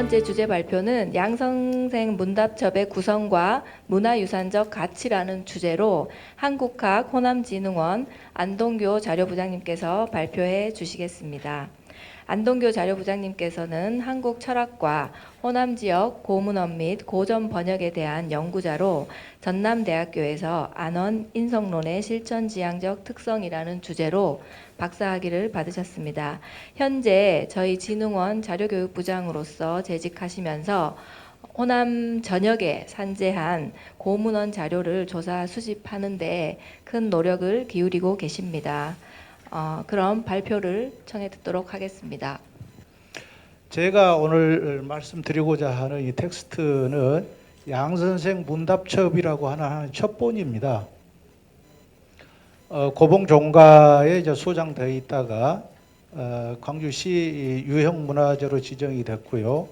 번째 주제 발표는 양선생 문답첩의 구성과 문화유산적 가치라는 주제로 한국학 호남진흥원 안동교 자료부장님께서 발표해 주시겠습니다. 안동교 자료부장님께서는 한국 철학과 호남 지역 고문원 및 고전 번역에 대한 연구자로 전남대학교에서 안원 인성론의 실천지향적 특성이라는 주제로 박사학위를 받으셨습니다. 현재 저희 진흥원 자료교육부장으로서 재직하시면서 호남 전역에 산재한 고문원 자료를 조사 수집하는 데 큰 노력을 기울이고 계십니다. 그럼 발표를 청해 듣도록 하겠습니다. 제가 오늘 말씀드리고자 하는 이 텍스트는 양선생 문답첩이라고 하는 첩본입니다. 고봉종가에 이제 소장되어 있다가 광주시 유형문화재로 지정이 됐고요.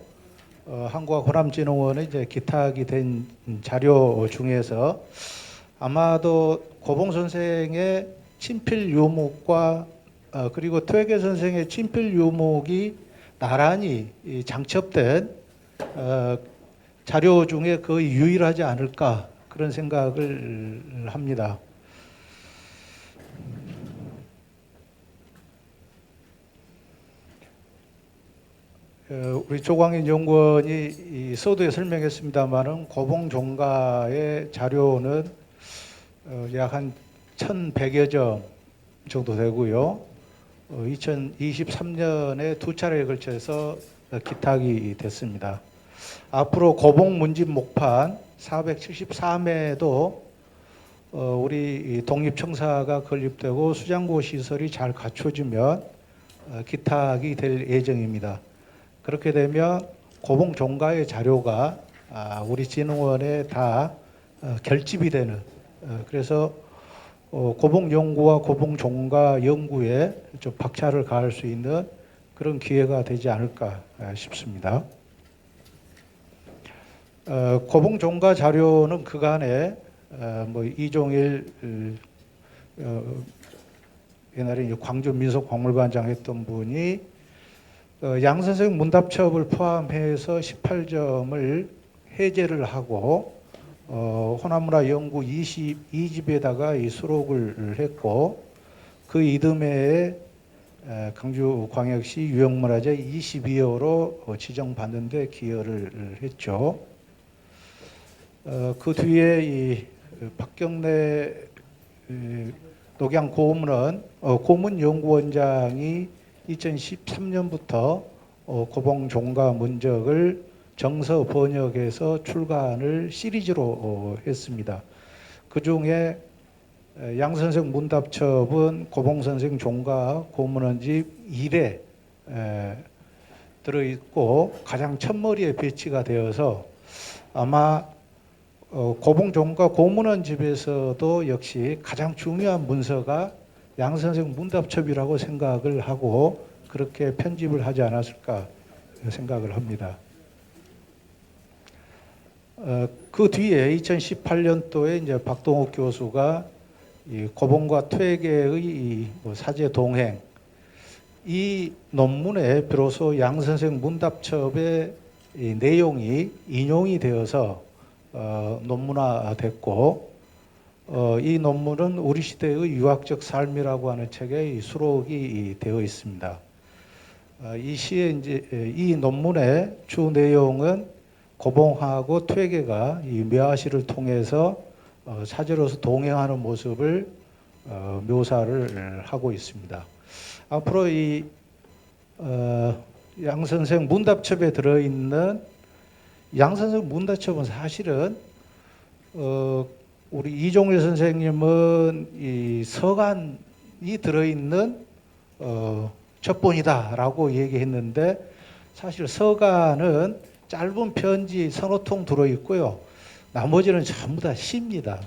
한국학 호남진흥원에 이제 기탁이 된 자료 중에서 아마도 고봉 선생의 친필 유목과 그리고 퇴계 선생의 친필 유목이 나란히 장첩된 자료 중에 거의 유일하지 않을까 그런 생각을 합니다. 우리 조광인 연구원이 서두에 설명했습니다마는 고봉종가의 자료는 약 한 1,100여 점 정도 되고요. 2023년에 두 차례에 걸쳐서 기탁이 됐습니다. 앞으로 고봉 문집 목판 473회도 우리 독립청사가 건립되고 수장고 시설이 잘 갖춰지면 기탁이 될 예정입니다. 그렇게 되면 고봉 종가의 자료가 우리 진흥원에 다 결집이 되는 그래서 고봉 연구와 고봉 종가 연구에 좀 박차를 가할 수 있는 그런 기회가 되지 않을까 싶습니다. 고봉 종가 자료는 그간에 이종일 옛날에 광주 민속박물관장 했던 분이 양선생 문답첩을 포함해서 18점을 해제를 하고 호남문화연구 22집에다가 이 수록을 했고 그 이듬해에 강주광역시 유형문화재 22호로 지정받는 데 기여를 했죠. 그 뒤에 이 박경래 녹양 고문원 고문연구원장이 2013년부터 고봉 종가 문적을 정서 번역해서 출간을 시리즈로 했습니다. 그 중에 양선생 문답첩은 고봉선생 종가 고문원집 1에 들어있고 가장 첫머리에 배치가 되어서 아마 고봉종가 고문원집에서도 역시 가장 중요한 문서가 양선생 문답첩이라고 생각을 하고 그렇게 편집을 하지 않았을까 생각을 합니다. 그 뒤에 2018년도에 이제 박동욱 교수가 이 고봉과 퇴계의 사제 동행 이 논문에 비로소 양선생 문답첩의 이 내용이 인용이 되어서 논문화됐고 이 논문은 우리 시대의 유학적 삶이라고 하는 책에 수록이 되어 있습니다. 이 시에 이제 이 논문의 주 내용은 고봉하고 퇴계가 이 묘화시를 통해서 사제로서 동행하는 모습을 묘사를 하고 있습니다. 앞으로 이 양선생 문답첩에 들어있는 양선생 문답첩은 사실은 우리 이종일 선생님은 이 서간이 들어있는 첩본이다라고 얘기했는데 사실 서간은 짧은 편지 서너 통 들어있고요. 나머지는 전부 다 시입니다.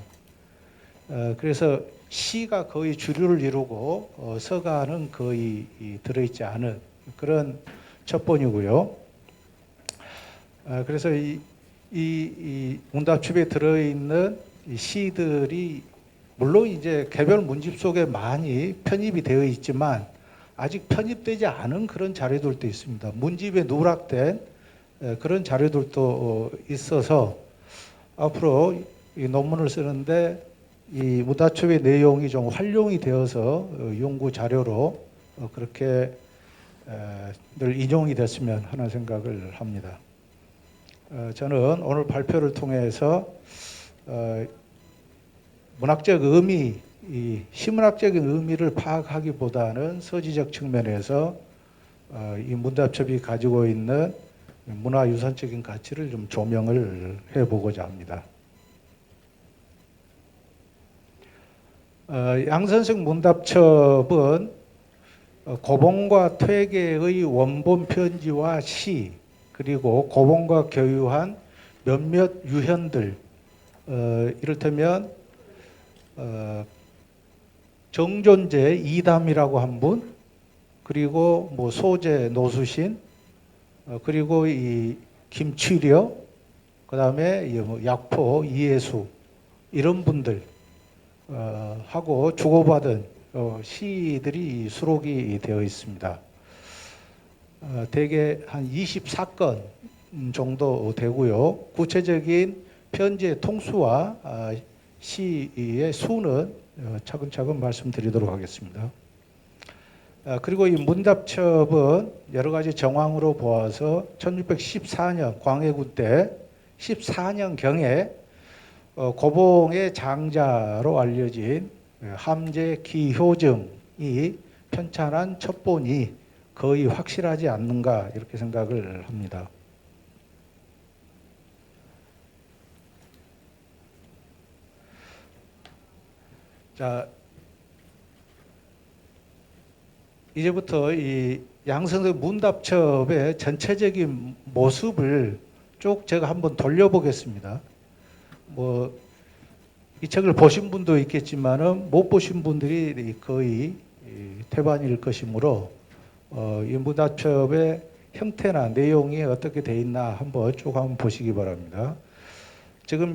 그래서 시가 거의 주류를 이루고 서간은 거의 들어있지 않은 그런 첩본이고요. 그래서 이 문답첩에 들어있는 이 시들이 물론 이제 개별 문집 속에 많이 편입이 되어 있지만 아직 편입되지 않은 그런 자료들도 있습니다. 문집에 누락된 그런 자료들도 있어서 앞으로 이 논문을 쓰는데 이 문답첩의 내용이 좀 활용이 되어서 연구 자료로 그렇게 늘 인용이 됐으면 하는 생각을 합니다. 저는 오늘 발표를 통해서 문학적 의미, 이 시문학적인 의미를 파악하기보다는 서지적 측면에서 이 문답첩이 가지고 있는 문화유산적인 가치를 좀 조명을 해보고자 합니다. 양선생 문답첩은 고봉과 퇴계의 원본 편지와 시, 그리고 고봉과 교유한 몇몇 유현들, 이를테면 정존재 이담이라고 한 분, 그리고 뭐 소재 노수신, 그리고 이 김취려, 그다음에 뭐 약포 이해수 이런 분들 하고 주고받은 시들이 수록이 되어 있습니다. 대개 한 24건 정도 되고요. 구체적인 편지의 통수와 시의 수는 차근차근 말씀드리도록 하겠습니다. 그리고 이 문답첩은 여러 가지 정황으로 보아서 1614년 광해군 때 14년경에 고봉의 장자로 알려진 함재 기효증이 편찬한 첩본이 거의 확실하지 않는가 이렇게 생각을 합니다. 자, 이제부터 이 양선생 문답첩의 전체적인 모습을 쭉 제가 한번 돌려보겠습니다. 뭐 이 책을 보신 분도 있겠지만은 못 보신 분들이 거의 태반일 것이므로 이 문답첩의 형태나 내용이 어떻게 돼 있나 한번 쭉 한번 보시기 바랍니다. 지금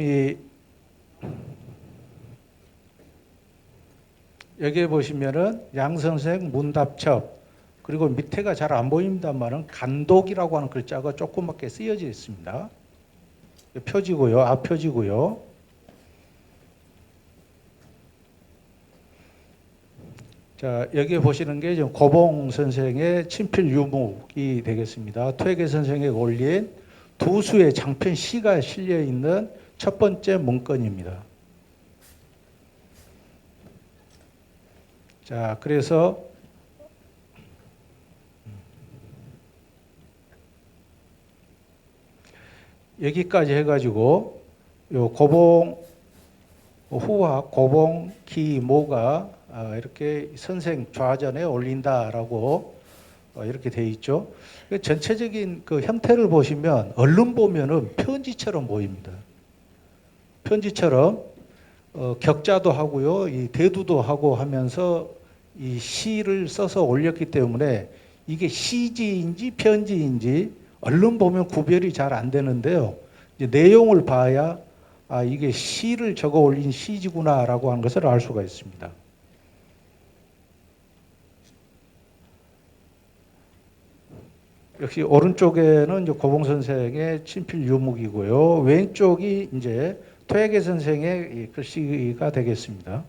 여기에 보시면은 양선생 문답첩, 그리고 밑에가 잘 안 보입니다만은 간독이라고 하는 글자가 조그맣게 쓰여져 있습니다. 표지고요, 앞표지고요. 자, 여기에 보시는 게 지금 고봉 선생의 친필 유목이 되겠습니다. 퇴계 선생이 올린 두 수의 장편 시가 실려 있는 첫 번째 문건입니다. 자, 그래서 여기까지 해가지고 요 고봉 후와 고봉 기모가 이렇게 선생 좌전에 올린다라고 이렇게 돼 있죠. 전체적인 그 형태를 보시면 얼른 보면은 편지처럼 보입니다. 편지처럼 격자도 하고요, 이 대두도 하고 하면서 이 시를 써서 올렸기 때문에 이게 시지인지 편지인지 얼른 보면 구별이 잘 안 되는데요. 이제 내용을 봐야 이게 시를 적어 올린 시지구나라고 하는 것을 알 수가 있습니다. 역시 오른쪽에는 이제 고봉 선생의 친필 유목이고요. 왼쪽이 이제 퇴계 선생의 글씨가 되겠습니다.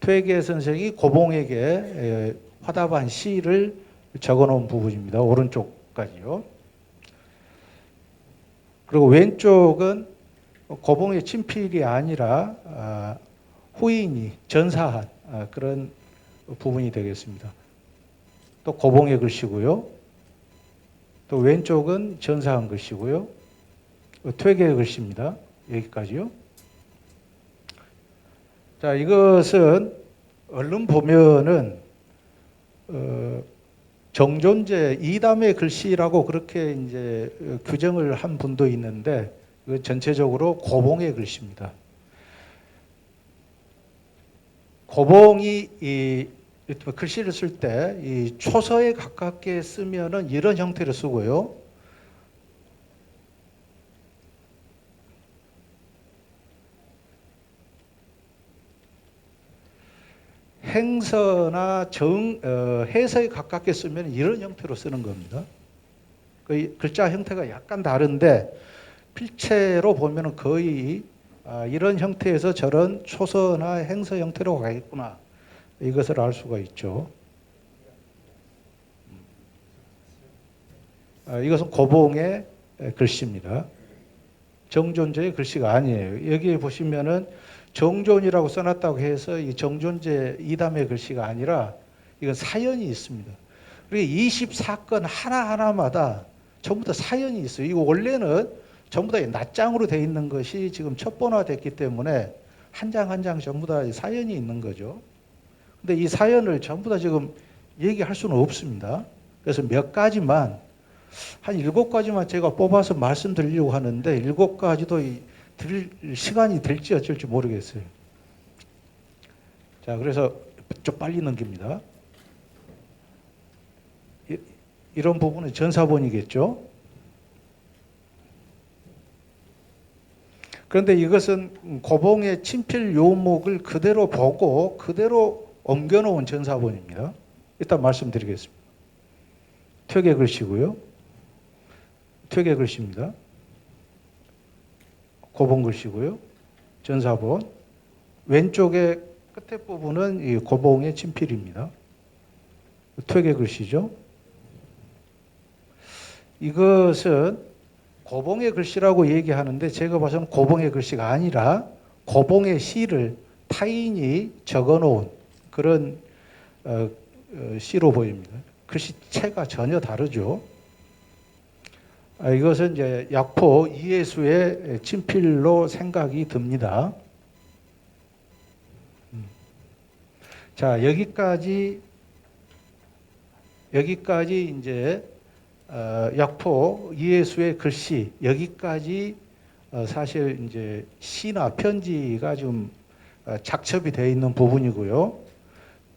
퇴계 선생이 고봉에게 화답한 시를 적어 놓은 부분입니다. 오른쪽까지요. 그리고 왼쪽은 고봉의 친필이 아니라 후인이 전사한 그런 부분이 되겠습니다. 또 고봉의 글씨고요. 또 왼쪽은 전사한 글씨고요. 퇴계의 글씨입니다. 여기까지요. 자, 이것은 얼른 보면은 정존재 이담의 글씨라고 그렇게 이제 규정을 한 분도 있는데 전체적으로 고봉의 글씨입니다. 고봉이 이 글씨를 쓸 때 이 초서에 가깝게 쓰면은 이런 형태를 쓰고요. 행서나 해서에 가깝게 쓰면 이런 형태로 쓰는 겁니다. 그 글자 형태가 약간 다른데 필체로 보면은 거의 이런 형태에서 저런 초서나 행서 형태로 가겠구나. 이것을 알 수가 있죠. 이것은 고봉의 글씨입니다. 정존제의 글씨가 아니에요. 여기 보시면은 정존이라고 써놨다고 해서 이 정존제 이담의 글씨가 아니라 이건 사연이 있습니다. 그리고 20사건 하나하나마다 전부 다 사연이 있어요. 이거 원래는 전부 다 낱장으로 되어 있는 것이 지금 첩본화됐기 때문에 한 장 한 장 전부 다 사연이 있는 거죠. 근데 이 사연을 전부 다 지금 얘기할 수는 없습니다. 그래서 몇 가지만 한 7가지만 제가 뽑아서 말씀드리려고 하는데 7가지도 드릴 시간이 될지 어쩔지 모르겠어요. 자, 그래서 좀 빨리 넘깁니다. 이런 부분은 전사본이겠죠. 그런데 이것은 고봉의 친필 요목을 그대로 보고 그대로 옮겨놓은 전사본입니다. 일단 말씀드리겠습니다. 퇴계 글씨고요. 퇴계 글씨입니다. 고봉 글씨고요. 전사본. 왼쪽의 끝에 부분은 이 고봉의 친필입니다. 퇴계 글씨죠. 이것은 고봉의 글씨라고 얘기하는데 제가 봐서는 고봉의 글씨가 아니라 고봉의 시를 타인이 적어놓은 그런 시로 보입니다. 글씨체가 전혀 다르죠. 이것은 이제 약포 이해수의 친필로 생각이 듭니다. 자, 여기까지 이제 약포 이해수의 글씨 여기까지 사실 이제 시나 편지가 좀 작첩이 되어 있는 부분이고요.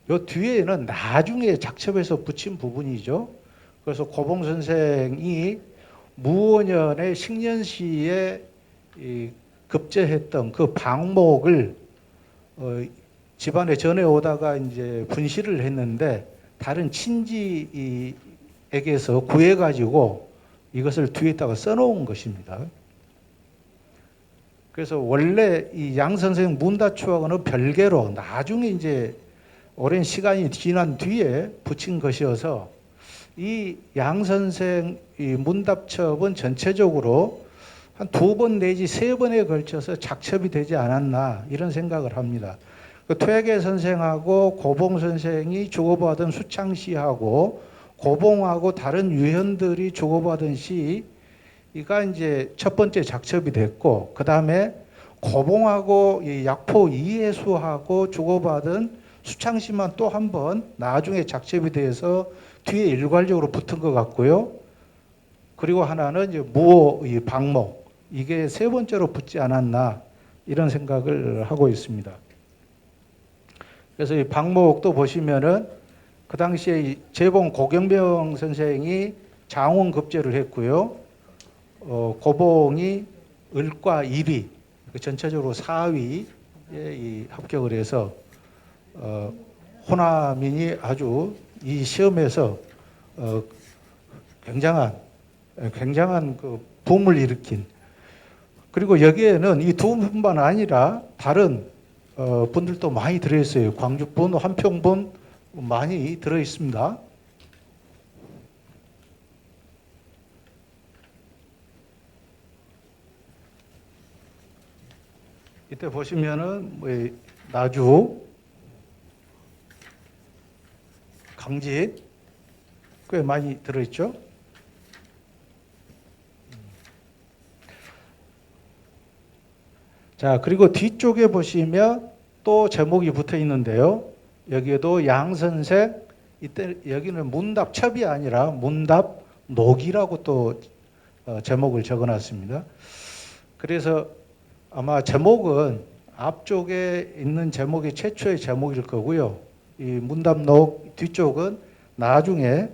요 뒤에는 나중에 작첩해서 붙인 부분이죠. 그래서 고봉 선생이 무오년의 식년시에 급제했던 그 방목을 집안에 전해오다가 이제 분실을 했는데 다른 친지에게서 구해가지고 이것을 뒤에다가 써놓은 것입니다. 그래서 원래 이 양 선생 문다추하고는 별개로 나중에 이제 오랜 시간이 지난 뒤에 붙인 것이어서 이 양 선생 이 문답첩은 전체적으로 한 2번 내지 3번에 걸쳐서 작첩이 되지 않았나 이런 생각을 합니다. 그 퇴계 선생하고 고봉 선생이 주고받은 수창시하고 고봉하고 다른 유현들이 주고받은 시가 이제 첫 번째 작첩이 됐고 그 다음에 고봉하고 이 약포 이해수하고 주고받은 수창시만 또 한 번 나중에 작첩이 돼서 뒤에 일괄적으로 붙은 것 같고요. 그리고 하나는 이제 무오 이 방목 이게 3번째로 붙지 않았나 이런 생각을 하고 있습니다. 그래서 이 방목도 보시면은 그 당시에 이 재봉 고경병 선생이 장원급제를 했고요. 고봉이 을과 일위 전체적으로 4위에 이 합격을 해서 호남인이 아주 이 시험에서 굉장한 그 붐을 일으킨 그리고 여기에는 이 두 분만 아니라 다른 분들도 많이 들어있어요. 광주분, 한평분 많이 들어있습니다. 이때 보시면은 뭐 나주, 강진 꽤 많이 들어있죠. 자, 그리고 뒤쪽에 보시면 또 제목이 붙어 있는데요. 여기에도 양 선생, 이때 여기는 문답첩이 아니라 문답록이라고 또 제목을 적어 놨습니다. 그래서 아마 제목은 앞쪽에 있는 제목이 최초의 제목일 거고요. 이 문답록 뒤쪽은 나중에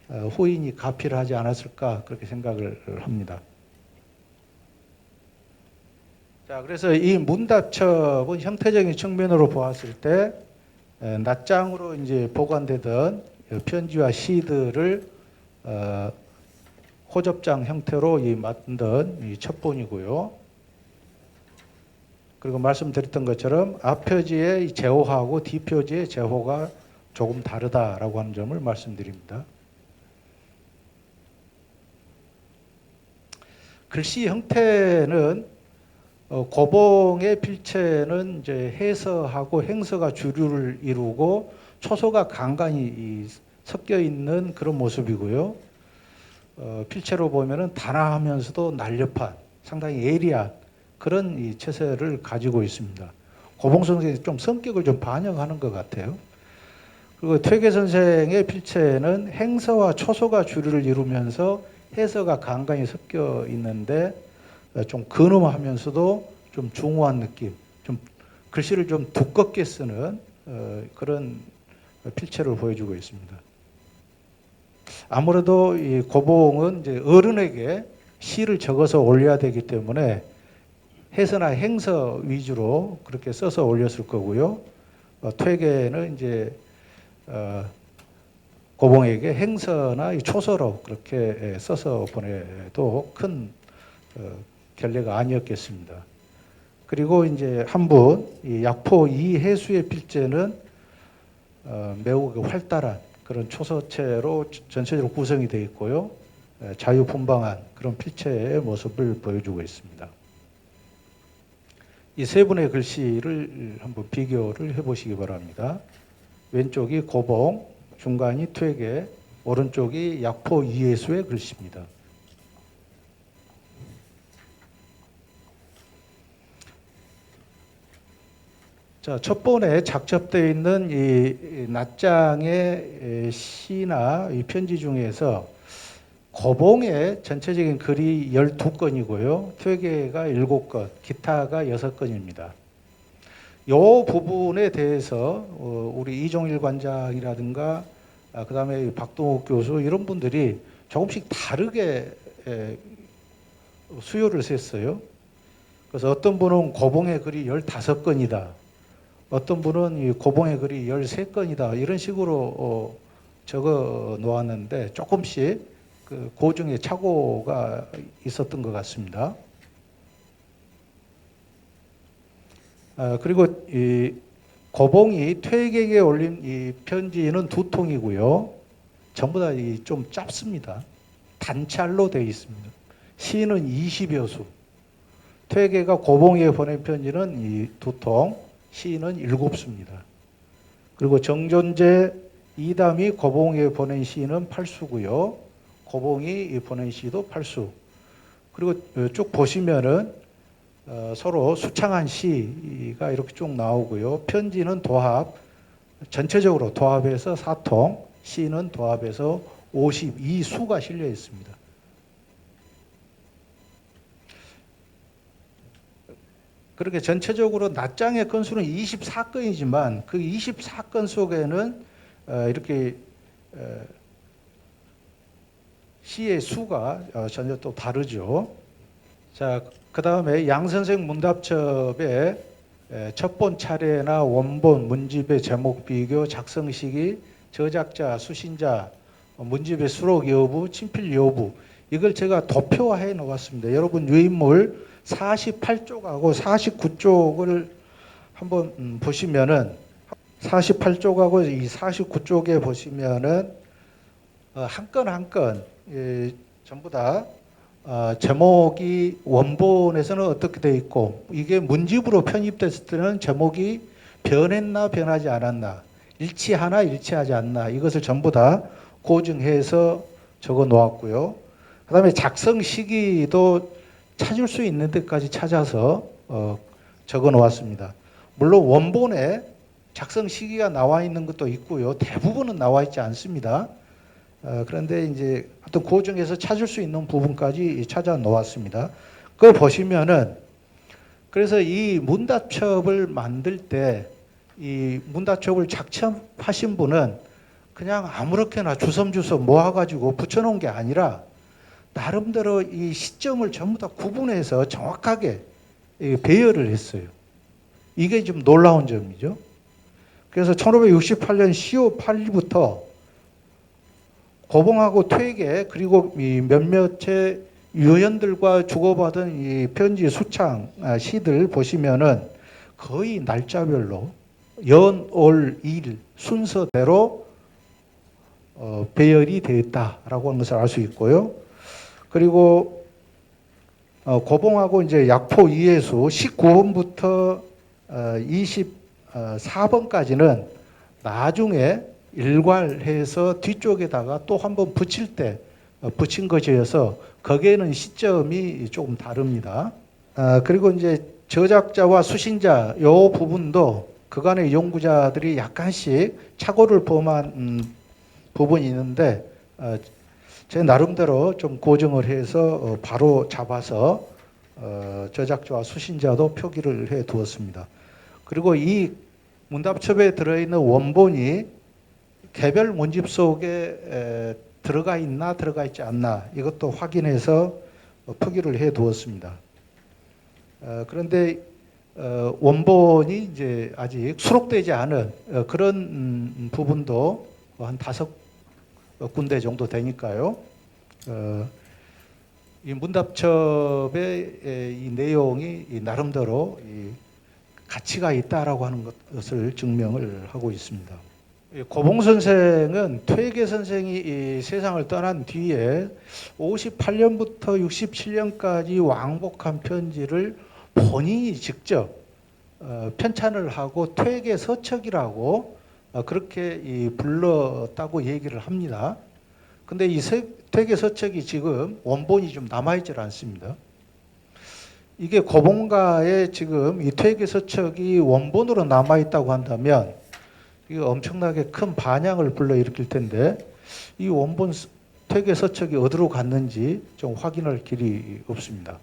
후인이 가피를 하지 않았을까 그렇게 생각을 합니다. 자, 그래서 이 문답첩은 형태적인 측면으로 보았을 때 낱장으로 이제 보관되던 편지와 시들을 호접장 형태로 만든 이 첩본이고요. 그리고 말씀드렸던 것처럼 앞표지의 제호하고 뒷표지의 제호가 조금 다르다라고 하는 점을 말씀드립니다. 글씨 형태는 고봉의 필체는 이제 해서하고 행서가 주류를 이루고 초서가 간간히 섞여 있는 그런 모습이고요. 필체로 보면은 단아하면서도 날렵한 상당히 예리한 그런 이 체세를 가지고 있습니다. 고봉 선생이 좀 성격을 좀 반영하는 것 같아요. 그리고 퇴계 선생의 필체는 행서와 초서가 주류를 이루면서 해서가 간간히 섞여 있는데 좀 근엄하면서도 좀 중후한 느낌, 좀 글씨를 좀 두껍게 쓰는 그런 필체를 보여주고 있습니다. 아무래도 이 고봉은 이제 어른에게 시를 적어서 올려야 되기 때문에 해서나 행서 위주로 그렇게 써서 올렸을 거고요. 퇴계는 이제 고봉에게 행서나 초서로 그렇게 써서 보내도 큰 결례가 아니었겠습니다. 그리고 이제 한 분, 이 약포 이해수의 필제는 매우 활달한 그런 초서체로 전체적으로 구성이 되어 있고요. 자유분방한 그런 필체의 모습을 보여주고 있습니다. 이 세 분의 글씨를 한번 비교를 해보시기 바랍니다. 왼쪽이 고봉, 중간이 퇴계, 오른쪽이 약포 이해수의 글씨입니다. 자, 첫 번에 작접되어 있는 이 낱장의 시나 이 편지 중에서 고봉의 전체적인 글이 12건이고요. 퇴계가 7건, 기타가 6건입니다. 이 부분에 대해서 우리 이종일 관장이라든가 그다음에 박동욱 교수 이런 분들이 조금씩 다르게 수요를 했어요. 그래서 어떤 분은 고봉의 글이 15건이다. 어떤 분은 이 고봉의 글이 13건이다. 이런 식으로 적어 놓았는데 조금씩 그 고중에 착오가 있었던 것 같습니다. 그리고 이 고봉이 퇴계에 올린 이 편지는 2통이고요. 전부 다 좀 짧습니다. 단찰로 되어 있습니다. 시는 20여 수. 퇴계가 고봉에 보낸 편지는 이 2통, 시는 7수입니다. 그리고 정존재 이담이 고봉에 보낸 시는 8수고요. 고봉이 보낸 시도 8수. 그리고 쭉 보시면은 서로 수창한 시가 이렇게 쭉 나오고요. 편지는 도합, 전체적으로 도합해서 4통, 시는 도합해서 52수가 실려 있습니다. 그렇게 전체적으로 낱장의 건수는 24건이지만 그 24건 속에는 이렇게 시의 수가 전혀 또 다르죠. 자, 그 다음에 양선생 문답첩의 첩본 차례나 원본, 문집의 제목 비교, 작성 시기, 저작자, 수신자, 문집의 수록 여부, 친필 여부 이걸 제가 도표화해 놓았습니다. 여러분 유인물 48쪽하고 49쪽을 한번 보시면은 48쪽하고 이 49쪽에 보시면은 한 건 한 건 전부 다 제목이 원본에서는 어떻게 되어 있고 이게 문집으로 편입됐을 때는 제목이 변했나 변하지 않았나 일치하나 일치하지 않나 이것을 전부 다 고증해서 적어 놓았고요. 그 다음에 작성 시기도 찾을 수 있는 데까지 찾아서 적어 놓았습니다. 물론 원본에 작성 시기가 나와 있는 것도 있고요. 대부분은 나와 있지 않습니다. 그런데 이제 어떤 고증에서 찾을 수 있는 부분까지 찾아 놓았습니다. 그걸 보시면은 그래서 이 문답첩을 만들 때 이 문답첩을 작첩하신 분은 그냥 아무렇게나 주섬주섬 모아가지고 붙여놓은 게 아니라 나름대로 이 시점을 전부 다 구분해서 정확하게 배열을 했어요. 이게 좀 놀라운 점이죠. 그래서 1568년 10월 8일부터 고봉하고 퇴계 그리고 이 몇몇의 유연들과 주고받은 이 편지 수창 시들 보시면은 거의 날짜별로 연, 월, 일 순서대로 배열이 되어 있다라고 하는 것을 알 수 있고요. 그리고 고봉하고 이제 약포 이해수 19번부터 24번까지는 나중에 일괄해서 뒤쪽에다가 또 한 번 붙일 때 붙인 것이어서 거기에는 시점이 조금 다릅니다. 그리고 이제 저작자와 수신자 요 부분도 그간의 연구자들이 약간씩 착오를 범한 부분이 있는데 제 나름대로 좀 고정을 해서 바로 잡아서 저작자와 수신자도 표기를 해 두었습니다. 그리고 이 문답첩에 들어있는 원본이 개별 문집 속에 들어가 있나 들어가 있지 않나 이것도 확인해서 표기를 해 두었습니다. 그런데 원본이 이제 아직 수록되지 않은 그런 부분도 한 5군데 정도 되니까요. 이 문답첩의 이 내용이 나름대로 가치가 있다라고 하는 것을 증명을 하고 있습니다. 고봉 선생은 퇴계 선생이 이 세상을 떠난 뒤에 58년부터 67년까지 왕복한 편지를 본인이 직접 편찬을 하고 퇴계 서책이라고 그렇게 불렀다고 얘기를 합니다. 근데 이 퇴계 서책이 지금 원본이 좀 남아있지 않습니다. 이게 고봉가에 지금 이 퇴계 서책이 원본으로 남아있다고 한다면 이거 엄청나게 큰 반향을 불러일으킬 텐데 이 원본 퇴계 서책이 어디로 갔는지 좀 확인할 길이 없습니다.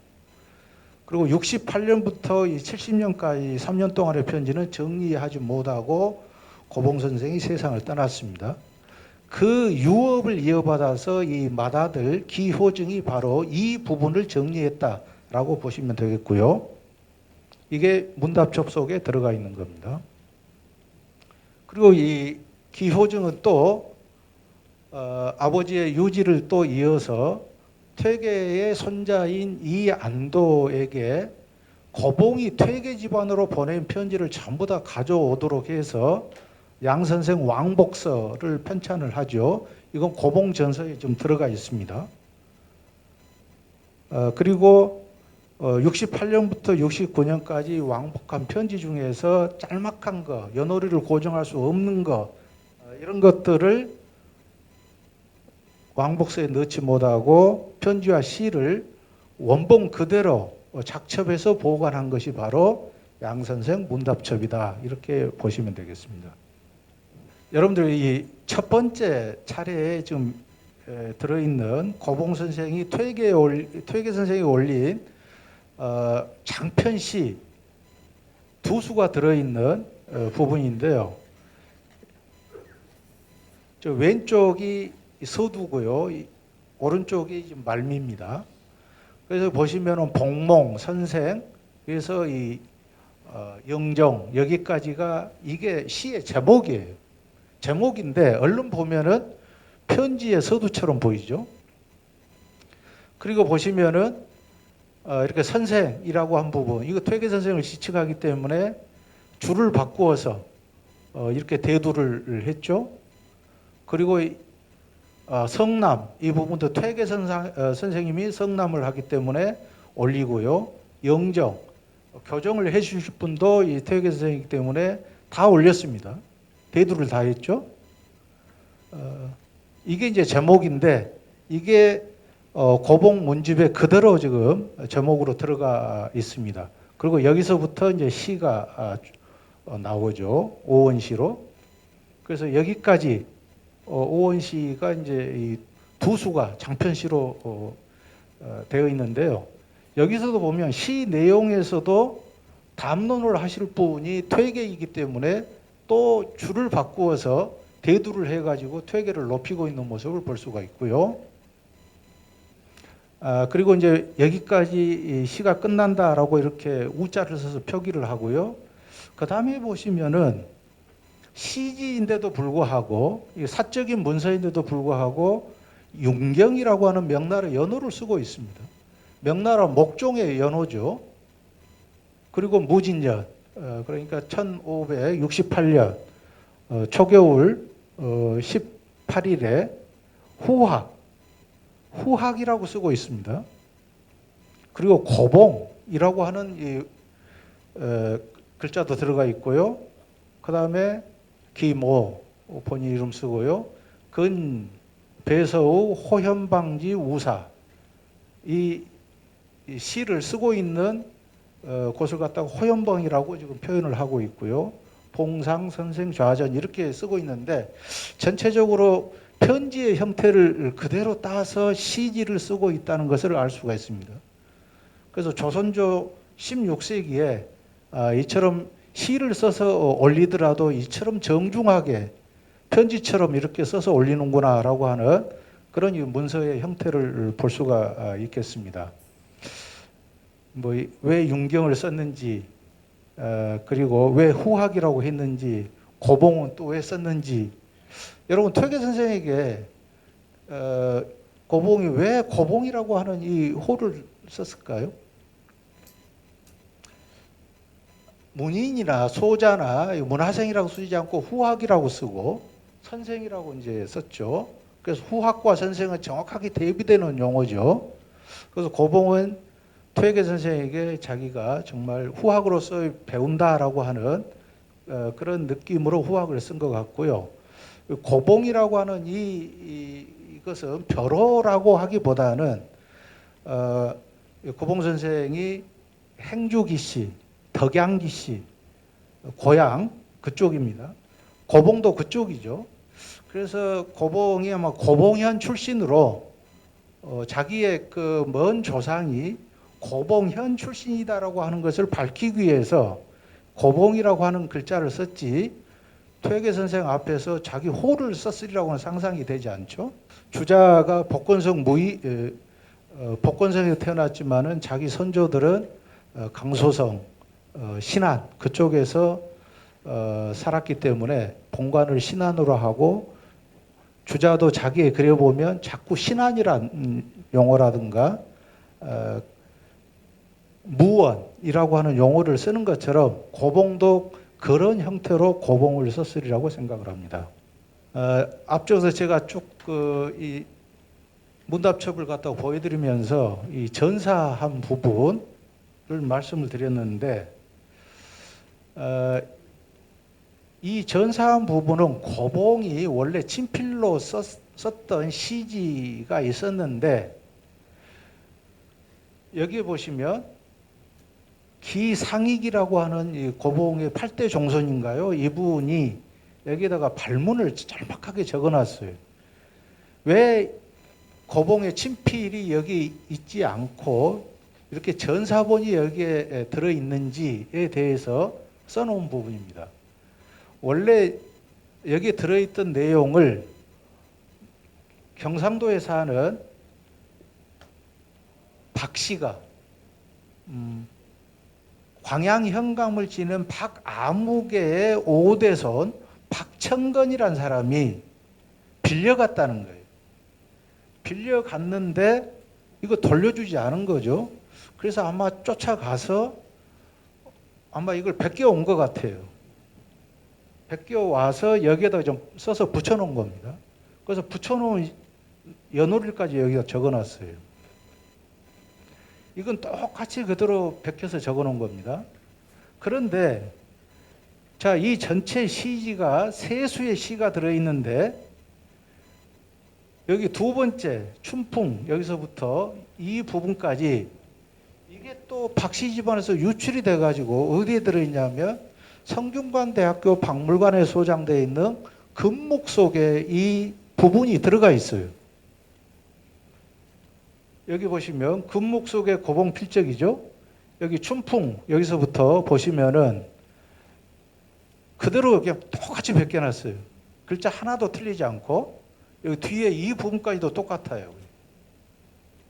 그리고 68년부터 70년까지 3년 동안의 편지는 정리하지 못하고 고봉 선생이 세상을 떠났습니다. 그 유업을 이어받아서 이 맏아들 기호증이 바로 이 부분을 정리했다라고 보시면 되겠고요. 이게 문답첩 속에 들어가 있는 겁니다. 그리고 이 기호증은 또 아버지의 유지를 또 이어서 퇴계의 손자인 이안도에게 고봉이 퇴계 집안으로 보낸 편지를 전부 다 가져오도록 해서 양 선생 왕복서를 편찬을 하죠. 이건 고봉 전서에 좀 들어가 있습니다. 그리고 68년부터 69년까지 왕복한 편지 중에서 짤막한 거, 연호리를 고정할 수 없는 거 이런 것들을 왕복서에 넣지 못하고 편지와 시를 원본 그대로 작첩해서 보관한 것이 바로 양선생 문답첩이다. 이렇게 보시면 되겠습니다. 여러분들 이 첫 번째 차례에 지금 들어있는 고봉 선생이 퇴계 선생이 올린 장편시 2수가 들어있는 부분인데요. 저 왼쪽이 서두고요. 오른쪽이 지금 말미입니다. 그래서 보시면은 복몽, 선생, 그래서 이 영정 여기까지가 이게 시의 제목이에요. 제목인데 얼른 보면은 편지의 서두처럼 보이죠. 그리고 보시면은 이렇게 선생이라고 한 부분, 이거 퇴계 선생을 지칭하기 때문에 줄을 바꾸어서 이렇게 대두를 했죠. 그리고 성남 이 부분도 퇴계 선생님이 성남을 하기 때문에 올리고요. 영정 교정을 해주실 분도 이 퇴계 선생이기 때문에 다 올렸습니다. 대두를 다 했죠. 이게 이제 제목인데 이게 고봉 문집에 그대로 지금 제목으로 들어가 있습니다. 그리고 여기서부터 이제 시가 나오죠. 오원시로. 그래서 여기까지 오원시가 이제 이 2수가 장편시로 되어 있는데요. 여기서도 보면 시 내용에서도 담론을 하실 분이 퇴계이기 때문에 또 줄을 바꾸어서 대두를 해가지고 퇴계를 높이고 있는 모습을 볼 수가 있고요. 그리고 이제 여기까지 시가 끝난다라고 이렇게 우자를 써서 표기를 하고요. 그 다음에 보시면은 시지인데도 불구하고 사적인 문서인데도 불구하고 윤경이라고 하는 명나라 연호를 쓰고 있습니다. 명나라 목종의 연호죠. 그리고 무진년, 그러니까 1568년 초겨울 18일에 후학이라고 쓰고 있습니다. 그리고 고봉이라고 하는 이 글자도 들어가 있고요. 그 다음에 기모 본인 이름 쓰고요. 근 배서우 호현방지 우사 이 시를 쓰고 있는 곳을 갖다가 호현방이라고 지금 표현을 하고 있고요. 봉상 선생 좌전 이렇게 쓰고 있는데 전체적으로 편지의 형태를 그대로 따서 시지를 쓰고 있다는 것을 알 수가 있습니다. 그래서 조선조 16세기에 이처럼 시를 써서 올리더라도 이처럼 정중하게 편지처럼 이렇게 써서 올리는구나라고 하는 그런 문서의 형태를 볼 수가 있겠습니다. 뭐 왜 윤경을 썼는지, 그리고 왜 후학이라고 했는지, 고봉은 또 왜 썼는지, 여러분 퇴계 선생에게 고봉이 왜 고봉이라고 하는 이 호를 썼을까요? 문인이나 소자나 문화생이라고 쓰지 않고 후학이라고 쓰고 선생이라고 이제 썼죠. 그래서 후학과 선생은 정확하게 대비되는 용어죠. 그래서 고봉은 퇴계 선생에게 자기가 정말 후학으로서 배운다라고 하는 그런 느낌으로 후학을 쓴 것 같고요. 고봉이라고 하는 이것은 벼로라고 하기보다는 고봉 선생이 행주기 씨, 덕양기 씨, 고향 그쪽입니다. 고봉도 그쪽이죠. 그래서 고봉이 아마 고봉현 출신으로 자기의 그 먼 조상이 고봉현 출신이다라고 하는 것을 밝히기 위해서 고봉이라고 하는 글자를 썼지 퇴계 선생 앞에서 자기 호를 썼으리라고는 상상이 되지 않죠. 주자가 복건성에 태어났지만은 자기 선조들은 강소성, 신안 그쪽에서 살았기 때문에 본관을 신안으로 하고 주자도 자기에 그려보면 자꾸 신안이란 용어라든가 무원이라고 하는 용어를 쓰는 것처럼 고봉도 그런 형태로 고봉을 썼으리라고 생각을 합니다. 앞쪽에서 제가 쭉 이 문답첩을 갖다가 보여드리면서 이 전사한 부분을 말씀을 드렸는데 이 전사한 부분은 고봉이 원래 친필로 썼던 시지가 있었는데 여기 보시면 기상익이라고 하는 이 고봉의 8대 종손인가요? 이분이 여기다가 발문을 짤막하게 적어놨어요. 왜 고봉의 친필이 여기 있지 않고 이렇게 전사본이 여기에 들어있는지에 대해서 써놓은 부분입니다. 원래 여기에 들어있던 내용을 경상도에 사는 박씨가 광양 현감을 지는 박아무개의 5대손 박청건이라는 사람이 빌려갔다는 거예요. 빌려갔는데 이거 돌려주지 않은 거죠. 그래서 아마 쫓아가서 아마 이걸 베껴온 것 같아요. 베껴와서 여기에다 좀 써서 붙여놓은 겁니다. 그래서 붙여놓은 연호리까지 여기다 적어놨어요. 이건 똑같이 그대로 베껴서 적어놓은 겁니다. 그런데 자, 이 전체 시지가 세 수의 시가 들어있는데 여기 두 번째 춘풍 여기서부터 이 부분까지 이게 또 박씨 집안에서 유출이 돼가지고 어디에 들어있냐면 성균관대학교 박물관에 소장되어 있는 금목 속에 이 부분이 들어가 있어요. 여기 보시면 금목 속에 고봉 필적이죠. 여기 춘풍 여기서부터 보시면은 그대로 그냥 똑같이 베껴놨어요. 글자 하나도 틀리지 않고 여기 뒤에 이 부분까지도 똑같아요.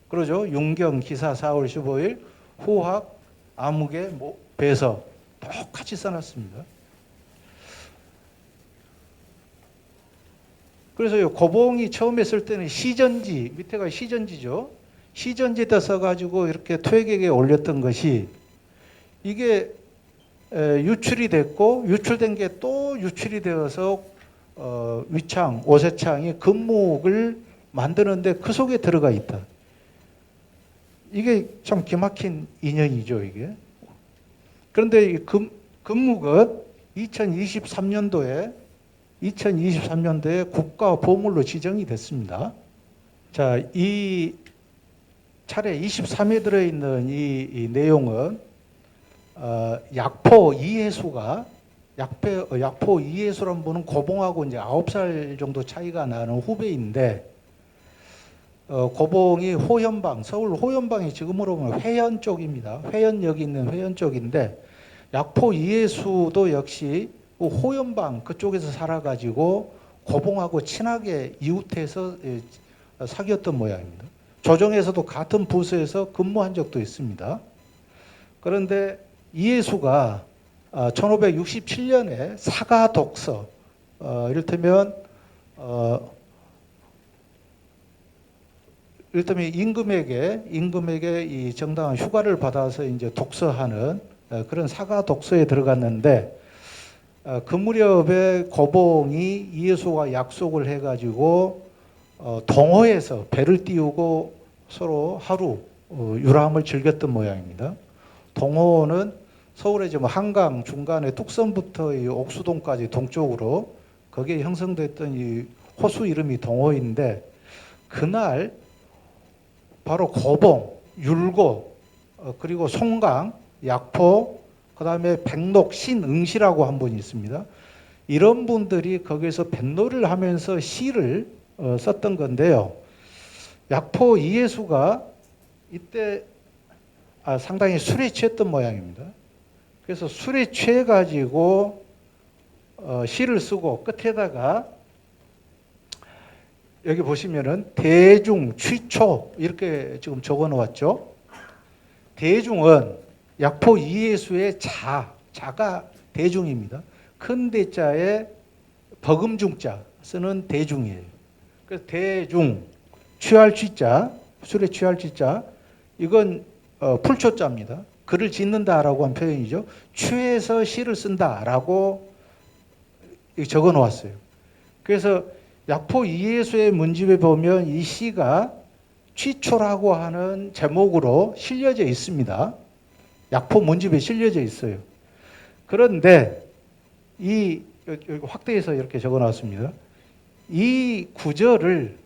그러죠. 윤경 기사 4월 15일 후학 아무개 배서 똑같이 써놨습니다. 그래서 이 고봉이 처음에 쓸 때는 시전지, 밑에가 시전지죠. 시전지에다 써가지고 이렇게 퇴객에 올렸던 것이 이게 유출이 됐고 유출된 게 또 유출이 되어서 위창, 오세창이 금묵을 만드는데 그 속에 들어가 있다. 이게 참 기막힌 인연이죠, 이게. 그런데 이 금묵은 2023년도에 국가 보물로 지정이 됐습니다. 자, 이 차례 23에 들어있는 이 내용은 약포 이해수가 약포 이해수란 분은 고봉하고 이제 9살 정도 차이가 나는 후배인데 고봉이 호연방, 서울 호연방이 지금으로 보면 회연 쪽입니다. 회연역이 있는 회연 쪽인데 약포 이해수도 역시 호연방 그쪽에서 살아가지고 고봉하고 친하게 이웃해서 사귀었던 모양입니다. 조정에서도 같은 부서에서 근무한 적도 있습니다. 그런데 이해수가 1567년에 사가 독서, 이를테면 임금에게 이 정당한 휴가를 받아서 이제 독서하는 그런 사가 독서에 들어갔는데 그 무렵에 고봉이 이해수가 약속을 해가지고 동호에서 배를 띄우고 서로 하루 유람을 즐겼던 모양입니다. 동호는 서울의 지금 한강 중간에 뚝섬부터 이 옥수동까지 동쪽으로 거기에 형성됐던 이 호수 이름이 동호인데 그날 바로 고봉, 율곡, 그리고 송강, 약포, 그 다음에 백록, 신응시라고 한 분이 있습니다. 이런 분들이 거기서 뱃놀이를 하면서 시를 썼던 건데요. 약포 이해수가 이때 상당히 술에 취했던 모양입니다. 그래서 술에 취해가지고 시를 쓰고 끝에다가 여기 보시면은 대중, 취초 이렇게 지금 적어 놓았죠. 대중은 약포 이해수의 자가 대중입니다. 큰 대자에 버금중자 쓰는 대중이에요. 그래서 대중, 취할 취자, 술에 취할 취자 이건 풀초자입니다. 글을 짓는다라고 한 표현이죠. 취해서 시를 쓴다라고 적어 놓았어요. 그래서 약포 이해수의 문집에 보면 이 시가 취초라고 하는 제목으로 실려져 있습니다. 약포 문집에 실려져 있어요. 그런데 여기 확대해서 이렇게 적어 놨습니다. 이 구절을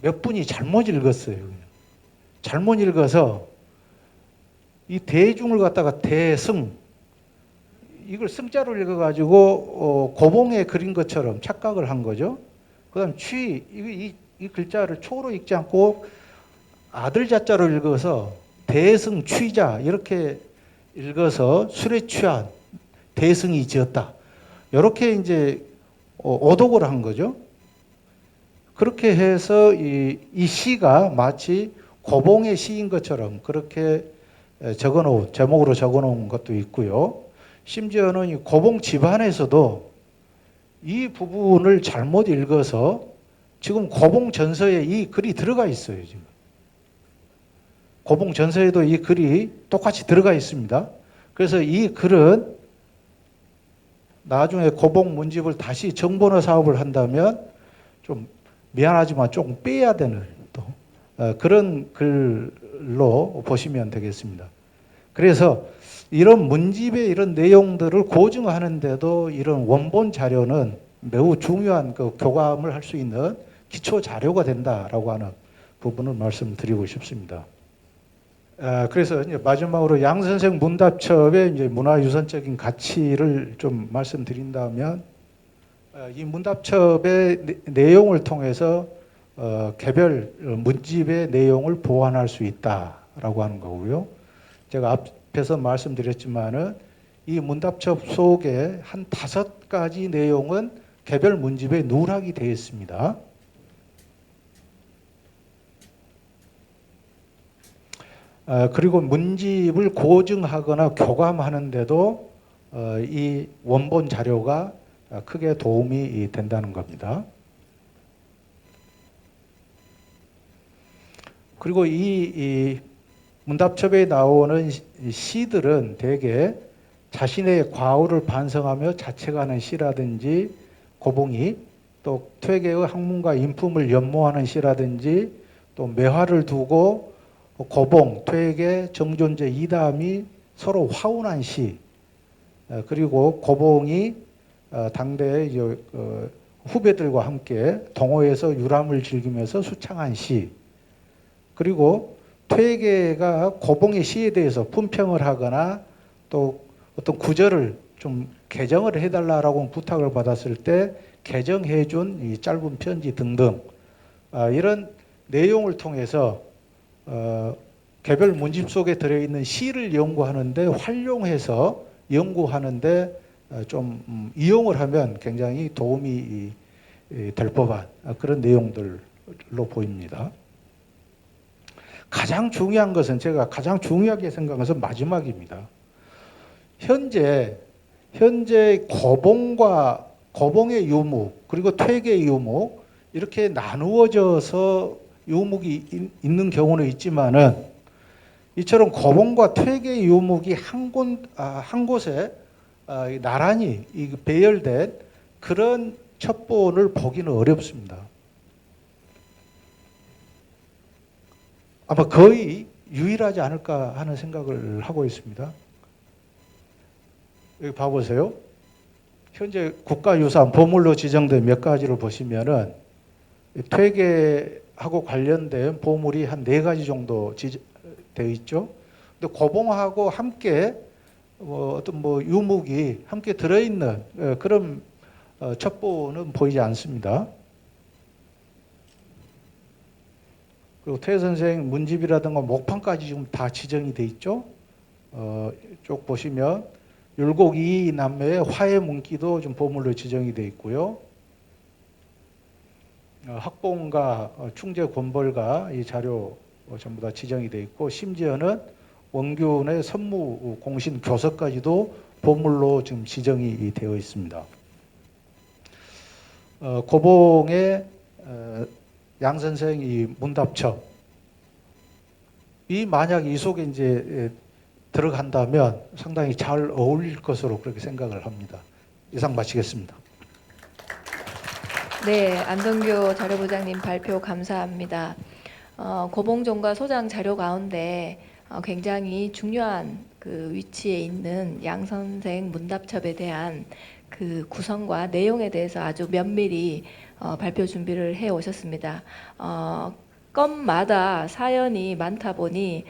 몇 분이 잘못 읽었어요. 잘못 읽어서 이 대중을 갖다가 대승 이걸 승자로 읽어가지고 고봉에 그린 것처럼 착각을 한 거죠. 그다음 취 이 글자를 초로 읽지 않고 아들 자자로 읽어서 대승 취자 이렇게 읽어서 술에 취한 대승이 지었다. 이렇게 이제 오독을 한 거죠. 그렇게 해서 이 시가 마치 고봉의 시인 것처럼 그렇게 적어놓은 제목으로 적어놓은 것도 있고요. 심지어는 이 고봉 집안에서도 이 부분을 잘못 읽어서 지금 고봉 전서에 이 글이 들어가 있어요. 지금 고봉 전서에도 이 글이 똑같이 들어가 있습니다. 그래서 이 글은 나중에 고봉 문집을 다시 정본화 사업을 한다면 좀 미안하지만 조금 빼야 되는 또 그런 글로 보시면 되겠습니다. 그래서 이런 문집의 이런 내용들을 고증하는데도 이런 원본 자료는 매우 중요한 그 교감을 할 수 있는 기초 자료가 된다라고 하는 부분을 말씀드리고 싶습니다. 그래서 이제 마지막으로 양 선생 문답첩의 이제 문화유산적인 가치를 좀 말씀드린다면 이 문답첩의 내용을 통해서 개별 문집의 내용을 보완할 수 있다라고 하는 거고요. 제가 앞에서 말씀드렸지만은 이 문답첩 속에 한 5가지 내용은 개별 문집에 누락이 되어 있습니다. 그리고 문집을 고증하거나 교감하는데도 이 원본 자료가 크게 도움이 된다는 겁니다. 그리고 이 문답첩에 나오는 시들은 대개 자신의 과오를 반성하며 자책하는 시라든지 고봉이, 또 퇴계의 학문과 인품을 연모하는 시라든지, 또 매화를 두고 고봉, 퇴계, 정존제 이담이 서로 화운한 시, 그리고 고봉이 당대의 후배들과 함께 동호회에서 유람을 즐기면서 수창한 시, 그리고 퇴계가 고봉의 시에 대해서 품평을 하거나 또 어떤 구절을 좀 개정을 해달라고 부탁을 받았을 때 개정해준 이 짧은 편지 등등, 이런 내용을 통해서 개별 문집 속에 들어있는 시를 연구하는데 활용해서 연구하는데 좀 이용을 하면 굉장히 도움이 될 법한 그런 내용들로 보입니다. 가장 중요한 것은, 제가 가장 중요하게 생각한 것은 마지막입니다. 현재 고봉의 유목, 그리고 퇴계의 유목, 이렇게 나누어져서 유목이 있는 경우는 있지만은, 이처럼 고봉과 퇴계의 유목이 한 곳에 나란히 배열된 그런 첩보를 보기는 어렵습니다. 아마 거의 유일하지 않을까 하는 생각을 하고 있습니다. 여기 봐보세요. 현재 국가유산 보물로 지정된 몇 가지를 보시면은 퇴계하고 관련된 보물이 한 4가지 정도 되어 있죠. 근데 고봉하고 함께 어떤 유목이 함께 들어있는 그런 첩보는 보이지 않습니다. 그리고 퇴 선생 문집이라든가 목판까지 지금 다 지정이 돼 있죠. 쭉 보시면 율곡 이 남매의 화해 문기도 좀 보물로 지정이 돼 있고요. 학봉과 충재 권벌가 이 자료 전부 다 지정이 돼 있고, 심지어는 원균의 선무 공신 교서까지도 보물로 지금 지정이 되어 있습니다. 고봉의 양 선생 이 문답첩, 이 만약 이 속에 이제 들어간다면 상당히 잘 어울릴 것으로 그렇게 생각을 합니다. 이상 마치겠습니다. 네, 안동교 자료부장님 발표 감사합니다. 고봉종과 소장 자료 가운데 굉장히 중요한 그 위치에 있는 양 선생 문답첩에 대한 그 구성과 내용에 대해서 아주 면밀히 발표 준비를 해 오셨습니다. 건마다 사연이 많다 보니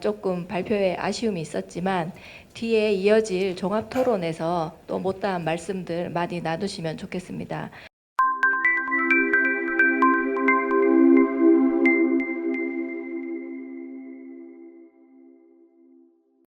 조금 발표에 아쉬움이 있었지만 뒤에 이어질 종합 토론에서 또 못다한 말씀들 많이 나누시면 좋겠습니다.